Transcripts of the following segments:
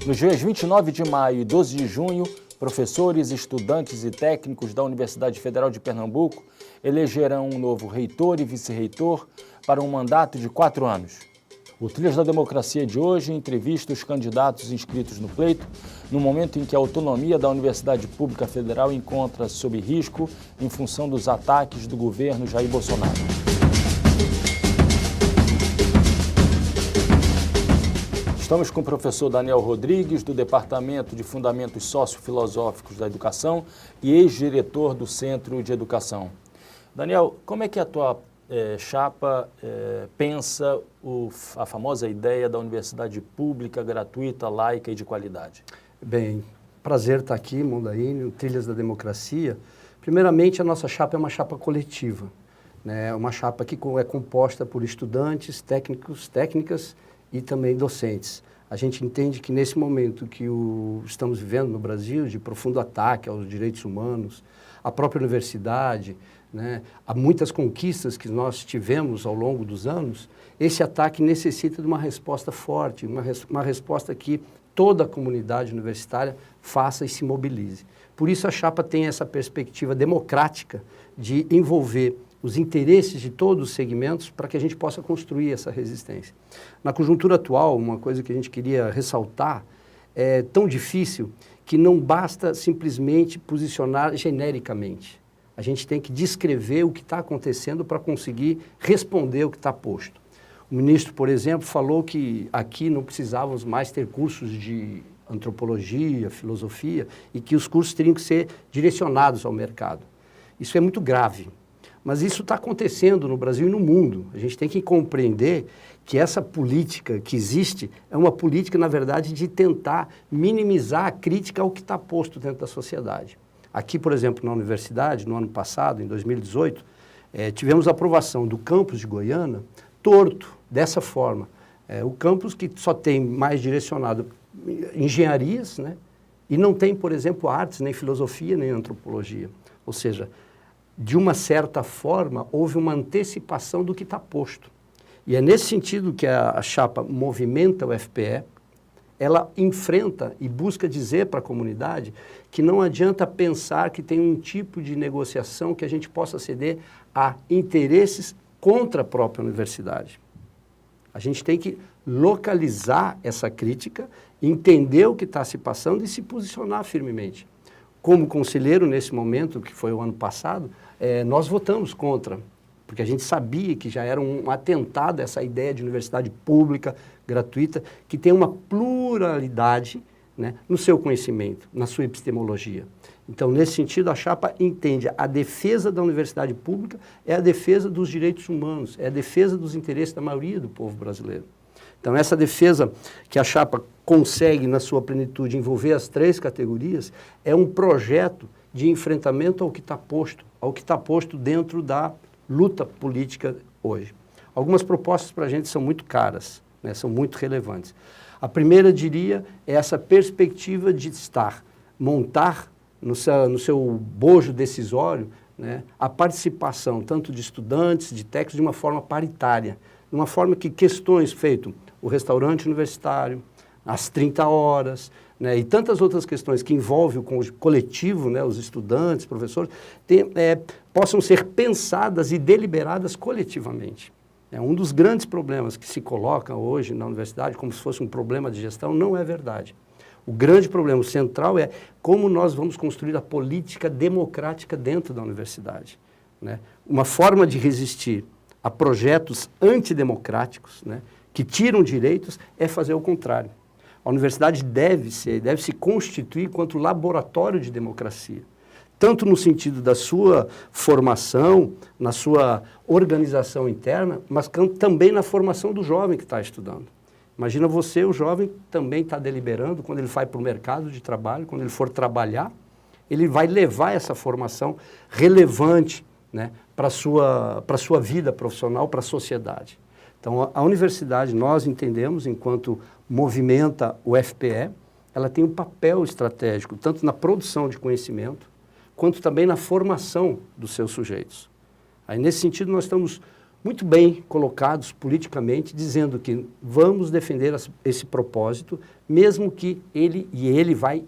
Nos dias 29 de maio e 12 de junho, professores, estudantes e técnicos da Universidade Federal de Pernambuco elegerão um novo reitor e vice-reitor para um mandato de 4 anos. O Trilhas da Democracia de hoje entrevista os candidatos inscritos no pleito, no momento em que a autonomia da Universidade Pública Federal encontra-se sob risco em função dos ataques do governo Jair Bolsonaro. Estamos com o professor Daniel Rodrigues, do Departamento de Fundamentos Sociofilosóficos da Educação e ex-diretor do Centro de Educação. Daniel, como é que a tua chapa pensa a famosa ideia da universidade pública, gratuita, laica e de qualidade? Bem, prazer estar aqui, Mondaini, no Trilhas da Democracia. Primeiramente, a nossa chapa é uma chapa coletiva, né? Uma chapa que é composta por estudantes, técnicos, técnicas e também docentes. A gente entende que nesse momento que estamos vivendo no Brasil, de profundo ataque aos direitos humanos, à própria universidade, né, há muitas conquistas que nós tivemos ao longo dos anos, esse ataque necessita de uma resposta forte, uma resposta que toda a comunidade universitária faça e se mobilize. Por isso a chapa tem essa perspectiva democrática de envolver os interesses de todos os segmentos para que a gente possa construir essa resistência. Na conjuntura atual, uma coisa que a gente queria ressaltar, é tão difícil que não basta simplesmente posicionar genericamente. A gente tem que descrever o que está acontecendo para conseguir responder o que está posto. O ministro, por exemplo, falou que aqui não precisávamos mais ter cursos de antropologia, filosofia, e que os cursos teriam que ser direcionados ao mercado. Isso é muito grave. Mas isso está acontecendo no Brasil e no mundo. A gente tem que compreender que essa política que existe é uma política, na verdade, de tentar minimizar a crítica ao que está posto dentro da sociedade. Aqui, por exemplo, na universidade, no ano passado, em 2018, tivemos a aprovação do campus de Goiânia torto, dessa forma. O campus que só tem mais direcionado engenharias, né? E não tem, por exemplo, artes, nem filosofia, nem antropologia. Ou seja, de uma certa forma, houve uma antecipação do que está posto. E é nesse sentido que a chapa movimenta o FPE, ela enfrenta e busca dizer para a comunidade que não adianta pensar que tem um tipo de negociação que a gente possa ceder a interesses contra a própria universidade. A gente tem que localizar essa crítica, entender o que está se passando e se posicionar firmemente. Como conselheiro, nesse momento, que foi o ano passado, nós votamos contra, porque a gente sabia que já era um atentado a essa ideia de universidade pública, gratuita, que tem uma pluralidade, né, no seu conhecimento, na sua epistemologia. Então, nesse sentido, a chapa entende a defesa da universidade pública é a defesa dos direitos humanos, é a defesa dos interesses da maioria do povo brasileiro. Então, essa defesa que a chapa consegue, na sua plenitude, envolver as 3 categorias, é um projeto de enfrentamento ao que está posto dentro da luta política hoje. Algumas propostas para a gente são muito caras, né, são muito relevantes. A primeira, diria, é essa perspectiva de montar no seu bojo decisório, né, a participação tanto de estudantes, de técnicos, de uma forma paritária, de uma forma que questões feitas, o restaurante universitário, as 30 horas, né, e tantas outras questões que envolvem o coletivo, né, os estudantes, professores, possam ser pensadas e deliberadas coletivamente. Um dos grandes problemas que se coloca hoje na universidade, como se fosse um problema de gestão, não é verdade. O grande problema, o central, é como nós vamos construir a política democrática dentro da universidade, né? Uma forma de resistir a projetos antidemocráticos, né, que tiram direitos, é fazer o contrário. A universidade deve se constituir quanto laboratório de democracia, tanto no sentido da sua formação, na sua organização interna, mas também na formação do jovem que está estudando. Imagina você, o jovem, também está deliberando, quando ele vai para o mercado de trabalho, quando ele for trabalhar, ele vai levar essa formação relevante, né, para a sua vida profissional, para a sociedade. Então, a universidade, nós entendemos, enquanto movimenta o FPE, ela tem um papel estratégico, tanto na produção de conhecimento, quanto também na formação dos seus sujeitos. Aí, nesse sentido, nós estamos muito bem colocados politicamente, dizendo que vamos defender esse propósito, mesmo que ele vai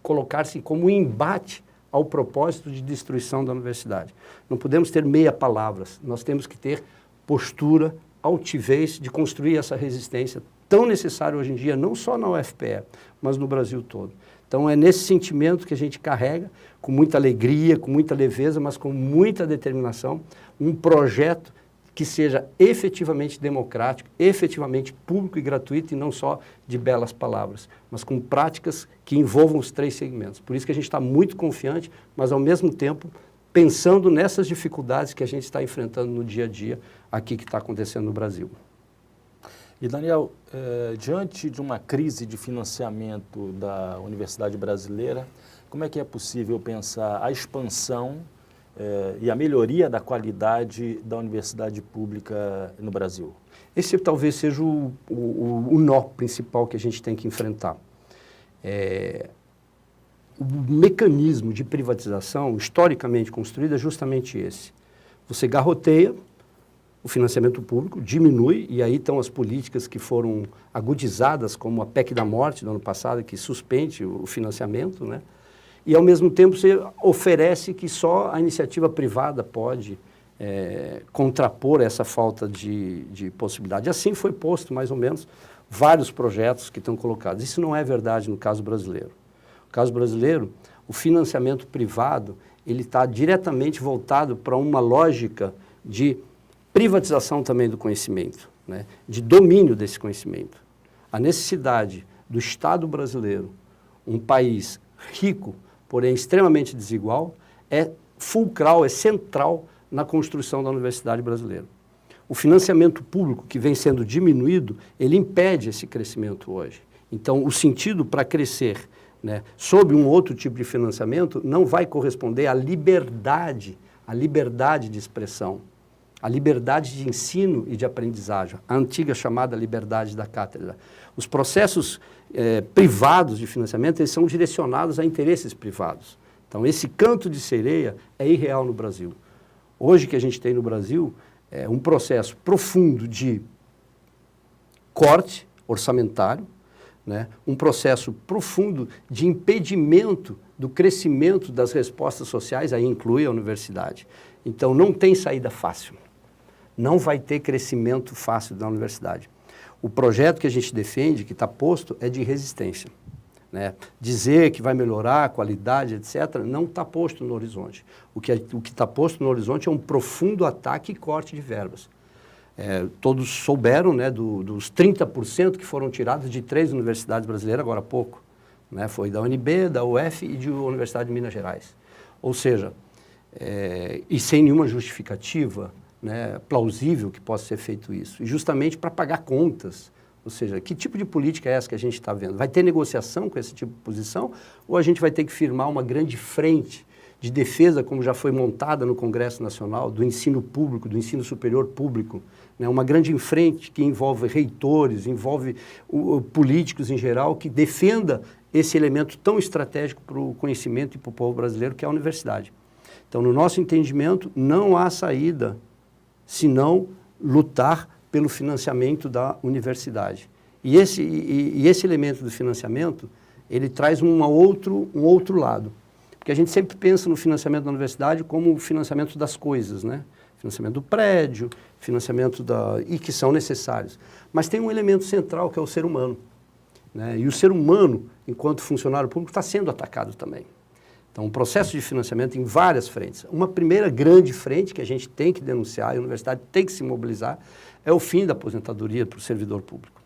colocar-se como um embate ao propósito de destruição da universidade. Não podemos ter meia palavras, nós temos que ter postura, altivez de construir essa resistência tão necessária hoje em dia, não só na UFPE, mas no Brasil todo. Então é nesse sentimento que a gente carrega, com muita alegria, com muita leveza, mas com muita determinação, um projeto que seja efetivamente democrático, efetivamente público e gratuito, e não só de belas palavras, mas com práticas que envolvam os 3 segmentos. Por isso que a gente está muito confiante, mas ao mesmo tempo pensando nessas dificuldades que a gente está enfrentando no dia a dia aqui que está acontecendo no Brasil. E Daniel, diante de uma crise de financiamento da Universidade Brasileira, como é que é possível pensar a expansão e a melhoria da qualidade da universidade pública no Brasil? Esse talvez seja o nó principal que a gente tem que enfrentar. O mecanismo de privatização, historicamente construído, é justamente esse. Você garroteia o financiamento público, diminui, e aí estão as políticas que foram agudizadas, como a PEC da morte do ano passado, que suspende o financiamento, né? E, ao mesmo tempo, você oferece que só a iniciativa privada pode contrapor essa falta de possibilidade. Assim foi posto, mais ou menos, vários projetos que estão colocados. Isso não é verdade no caso brasileiro. No caso brasileiro, o financiamento privado ele está diretamente voltado para uma lógica de privatização também do conhecimento, né? De domínio desse conhecimento. A necessidade do Estado brasileiro, um país rico, porém extremamente desigual, é fulcral, é central na construção da universidade brasileira. O financiamento público que vem sendo diminuído, ele impede esse crescimento hoje. Então, o sentido para crescer, né, sob um outro tipo de financiamento não vai corresponder à liberdade de expressão, à liberdade de ensino e de aprendizagem, a antiga chamada liberdade da cátedra. Os processos privados de financiamento eles são direcionados a interesses privados. Então, esse canto de sereia é irreal no Brasil. Hoje, o que a gente tem no Brasil é um processo profundo de corte orçamentário, né? Um processo profundo de impedimento do crescimento das respostas sociais, aí inclui a universidade. Então, não tem saída fácil. Não vai ter crescimento fácil da universidade. O projeto que a gente defende, que está posto, é de resistência, né? Dizer que vai melhorar a qualidade, etc., não está posto no horizonte. O que está posto no horizonte é um profundo ataque e corte de verbas. Todos souberam, né, dos 30% que foram tirados de 3 universidades brasileiras agora há pouco, né? Foi da UNB, da UF e da Universidade de Minas Gerais. Ou seja, e sem nenhuma justificativa, né, plausível que possa ser feito isso. E justamente para pagar contas. Ou seja, que tipo de política é essa que a gente está vendo? Vai ter negociação com esse tipo de posição ou a gente vai ter que firmar uma grande frente de defesa, como já foi montada no Congresso Nacional, do ensino público, do ensino superior público, né? Uma grande frente que envolve reitores, envolve políticos em geral, que defenda esse elemento tão estratégico para o conhecimento e para o povo brasileiro, que é a universidade. Então, no nosso entendimento, não há saída senão lutar pelo financiamento da universidade. E esse elemento do financiamento, ele traz um outro lado. Porque a gente sempre pensa no financiamento da universidade como o financiamento das coisas, né? Financiamento do prédio, financiamento e que são necessários. Mas tem um elemento central que é o ser humano, né? E o ser humano, enquanto funcionário público, está sendo atacado também. Então, um processo de financiamento em várias frentes. Uma primeira grande frente que a gente tem que denunciar, e a universidade tem que se mobilizar, é o fim da aposentadoria para o servidor público,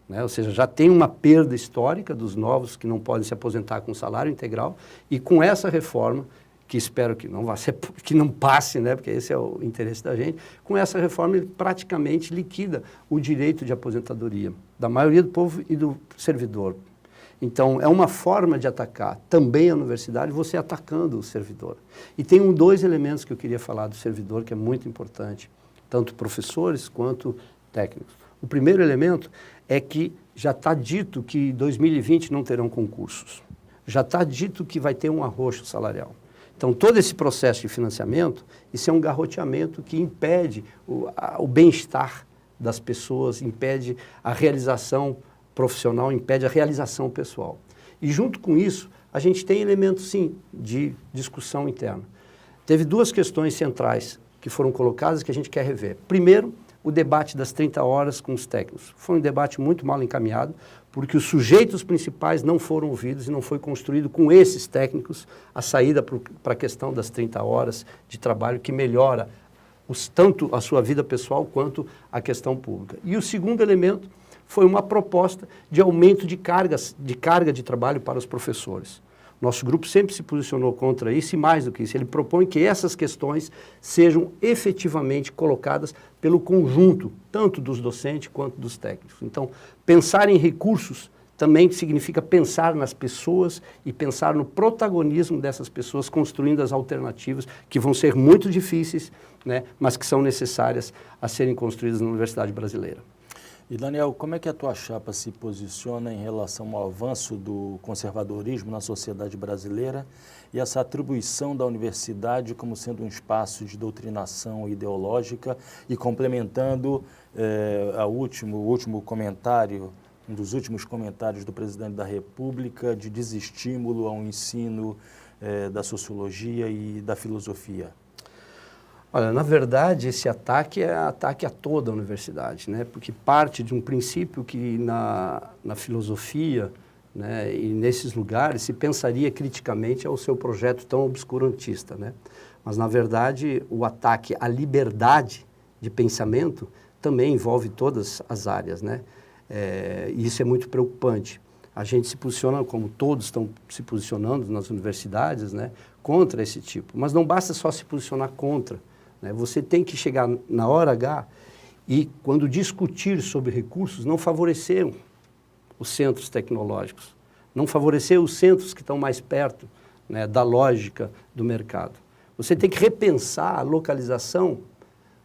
né? Ou seja, já tem uma perda histórica dos novos que não podem se aposentar com salário integral, e com essa reforma, que espero que não passe, né? Porque esse é o interesse da gente, com essa reforma ele praticamente liquida o direito de aposentadoria da maioria do povo e do servidor. Então, é uma forma de atacar também a universidade, você atacando o servidor. E tem dois elementos que eu queria falar do servidor, que é muito importante, tanto professores quanto técnicos. O primeiro elemento é que já está dito que em 2020 não terão concursos. Já está dito que vai ter um arroxo salarial. Então, todo esse processo de financiamento, isso é um garroteamento que impede o bem-estar das pessoas, impede a realização profissional, impede a realização pessoal. E junto com isso, a gente tem elementos, sim, de discussão interna. Teve duas questões centrais que foram colocadas que a gente quer rever. Primeiro, o debate das 30 horas com os técnicos. Foi um debate muito mal encaminhado, porque os sujeitos principais não foram ouvidos e não foi construído com esses técnicos a saída para a questão das 30 horas de trabalho, que melhora tanto a sua vida pessoal quanto a questão pública. E o segundo elemento foi uma proposta de aumento de carga de trabalho para os professores. Nosso grupo sempre se posicionou contra isso e, mais do que isso, ele propõe que essas questões sejam efetivamente colocadas pelo conjunto, tanto dos docentes quanto dos técnicos. Então, pensar em recursos também significa pensar nas pessoas e pensar no protagonismo dessas pessoas, construindo as alternativas que vão ser muito difíceis, né, mas que são necessárias a serem construídas na Universidade Brasileira. E, Daniel, como é que a tua chapa se posiciona em relação ao avanço do conservadorismo na sociedade brasileira e essa atribuição da universidade como sendo um espaço de doutrinação ideológica e complementando o último comentário, um dos últimos comentários do presidente da República de desestímulo ao ensino da sociologia e da filosofia? Olha, na verdade, esse ataque é ataque a toda a universidade, né? Porque parte de um princípio que na filosofia, né, e nesses lugares se pensaria criticamente ao seu projeto tão obscurantista, né? Mas, na verdade, o ataque à liberdade de pensamento também envolve todas as áreas, né? E isso é muito preocupante. A gente se posiciona, como todos estão se posicionando nas universidades, né, contra esse tipo. Mas não basta só se posicionar contra. Você tem que chegar na hora H e, quando discutir sobre recursos, não favorecer os centros tecnológicos, não favorecer os centros que estão mais perto, né, da lógica do mercado. Você tem que repensar a localização, o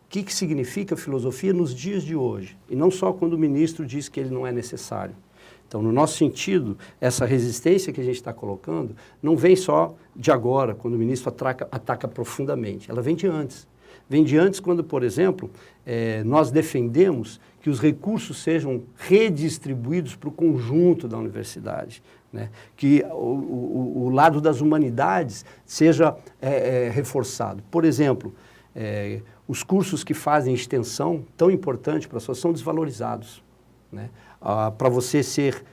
que significa filosofia nos dias de hoje, e não só quando o ministro diz que ele não é necessário. Então, no nosso sentido, essa resistência que a gente está colocando não vem só de agora, quando o ministro ataca profundamente, ela vem de antes. Vem de antes quando, por exemplo, nós defendemos que os recursos sejam redistribuídos para o conjunto da universidade, né? Que o lado das humanidades seja reforçado. Por exemplo, os cursos que fazem extensão, tão importante para a sociedade, são desvalorizados, né? Para você ser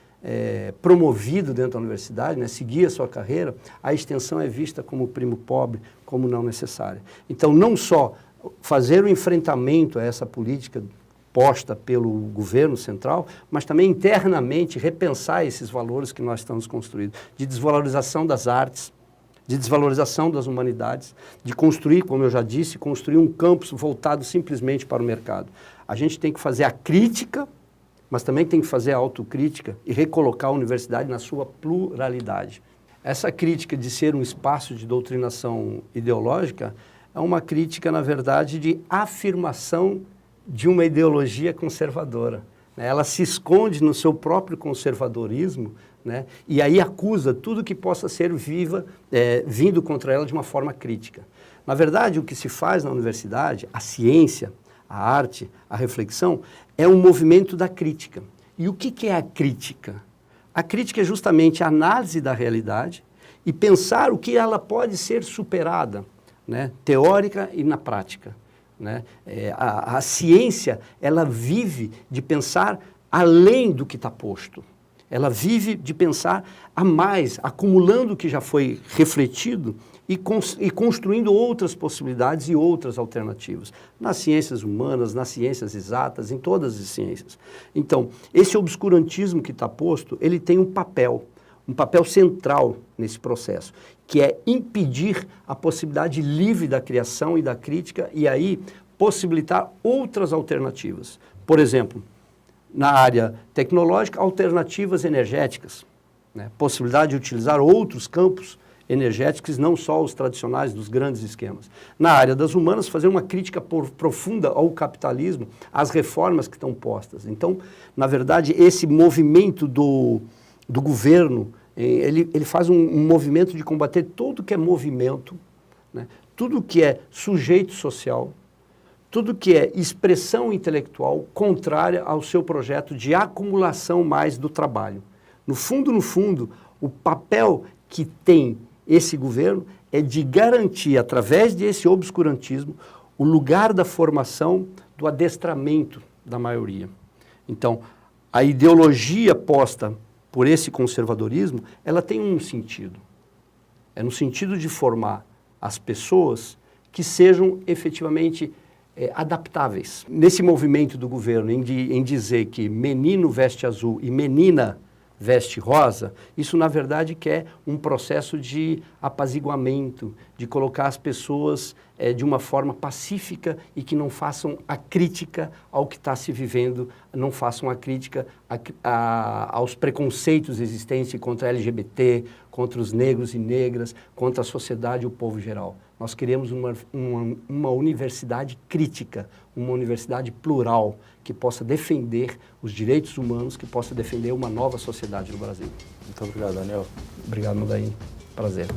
promovido dentro da universidade, né, seguir a sua carreira, a extensão é vista como primo pobre, como não necessária. Então, não só fazer o enfrentamento a essa política posta pelo governo central, mas também internamente repensar esses valores que nós estamos construindo, de desvalorização das artes, de desvalorização das humanidades, de construir, como eu já disse, construir um campus voltado simplesmente para o mercado. A gente tem que fazer a crítica, mas também tem que fazer a autocrítica e recolocar a universidade na sua pluralidade. Essa crítica de ser um espaço de doutrinação ideológica é uma crítica, na verdade, de afirmação de uma ideologia conservadora. Ela se esconde no seu próprio conservadorismo, né, e aí acusa tudo que possa ser vindo contra ela de uma forma crítica. Na verdade, o que se faz na universidade, a ciência, a arte, a reflexão, é um movimento da crítica. E o que é a crítica? A crítica é justamente a análise da realidade e pensar o que ela pode ser superada, né, teórica e na prática, né? A ciência, ela vive de pensar além do que está posto. Ela vive de pensar a mais, acumulando o que já foi refletido e construindo outras possibilidades e outras alternativas. Nas ciências humanas, nas ciências exatas, em todas as ciências. Então, esse obscurantismo que está posto, ele tem um papel central nesse processo, que é impedir a possibilidade livre da criação e da crítica e aí possibilitar outras alternativas. Por exemplo, na área tecnológica, alternativas energéticas, né? Possibilidade de utilizar outros campos energéticos, não só os tradicionais dos grandes esquemas. Na área das humanas, fazer uma crítica profunda ao capitalismo, às reformas que estão postas. Então, na verdade, esse movimento do governo, ele faz um movimento de combater tudo que é movimento, né? Tudo que é sujeito social, tudo que é expressão intelectual contrária ao seu projeto de acumulação mais do trabalho. No fundo, o papel que tem esse governo é de garantir, através desse obscurantismo, o lugar da formação, do adestramento da maioria. Então, a ideologia posta por esse conservadorismo, ela tem um sentido. É no sentido de formar as pessoas que sejam efetivamente adaptáveis. Nesse movimento do governo em dizer que menino veste azul e menina veste rosa, isso na verdade quer um processo de apaziguamento, de colocar as pessoas de uma forma pacífica e que não façam a crítica ao que está se vivendo, não façam a crítica aos preconceitos existentes contra LGBT, contra os negros e negras, contra a sociedade e o povo geral. Nós queremos uma universidade crítica, uma universidade plural, que possa defender os direitos humanos, que possa defender uma nova sociedade no Brasil. Muito obrigado, Daniel. Obrigado, Mundaíni. Prazer.